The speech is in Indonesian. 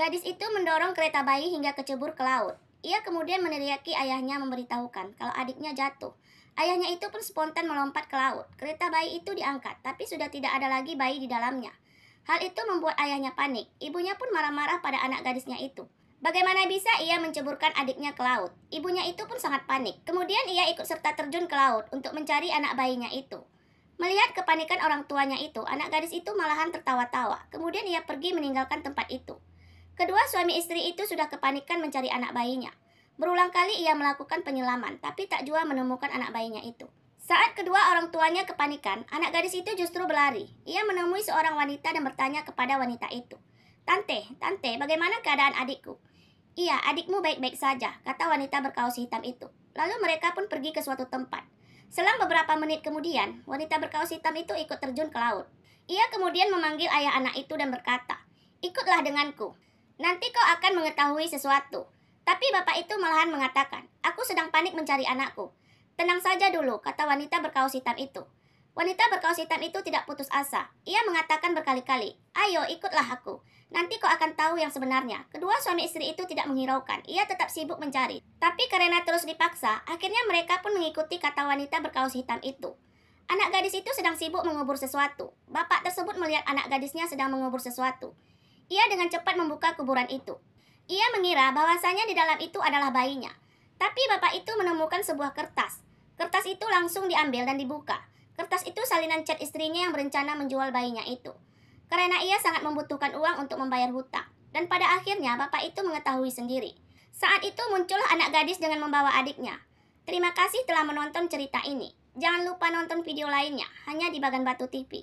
Gadis itu mendorong kereta bayi hingga kecebur ke laut. Ia kemudian meneriaki ayahnya memberitahukan kalau adiknya jatuh. Ayahnya itu pun spontan melompat ke laut. Kereta bayi itu diangkat, tapi sudah tidak ada lagi bayi di dalamnya. Hal itu membuat ayahnya panik. Ibunya pun marah-marah pada anak gadisnya itu. Bagaimana bisa ia menceburkan adiknya ke laut? Ibunya itu pun sangat panik. Kemudian ia ikut serta terjun ke laut untuk mencari anak bayinya itu. Melihat kepanikan orang tuanya itu, anak gadis itu malahan tertawa-tawa. Kemudian ia pergi meninggalkan tempat itu. Kedua suami istri itu sudah kepanikan mencari anak bayinya. Berulang kali ia melakukan penyelaman, tapi tak jua menemukan anak bayinya itu. Saat kedua orang tuanya kepanikan, anak gadis itu justru berlari. Ia menemui seorang wanita dan bertanya kepada wanita itu. Tante, bagaimana keadaan adikku?" "Iya, adikmu baik-baik saja," kata wanita berkaos hitam itu. Lalu mereka pun pergi ke suatu tempat. Selang beberapa menit kemudian, wanita berkaos hitam itu ikut terjun ke laut. Ia kemudian memanggil ayah anak itu dan berkata, "Ikutlah denganku. Nanti kau akan mengetahui sesuatu." Tapi bapak itu malahan mengatakan, "Aku sedang panik mencari anakku." "Tenang saja dulu," kata wanita berkaos hitam itu. Wanita berkaos hitam itu tidak putus asa. Ia mengatakan berkali-kali, "Ayo ikutlah aku. Nanti kau akan tahu yang sebenarnya." Kedua suami istri itu tidak menghiraukan. Ia tetap sibuk mencari. Tapi karena terus dipaksa, akhirnya mereka pun mengikuti kata wanita berkaos hitam itu. Anak gadis itu sedang sibuk mengubur sesuatu. Bapak tersebut melihat anak gadisnya sedang mengubur sesuatu. Ia dengan cepat membuka kuburan itu. Ia mengira bahwasanya di dalam itu adalah bayinya. Tapi bapak itu menemukan sebuah kertas. Kertas itu langsung diambil dan dibuka. Kertas itu salinan chat istrinya yang berencana menjual bayinya itu. Karena ia sangat membutuhkan uang untuk membayar hutang. Dan pada akhirnya bapak itu mengetahui sendiri. Saat itu muncullah anak gadis dengan membawa adiknya. Terima kasih telah menonton cerita ini. Jangan lupa nonton video lainnya hanya di Bagan Batu TV.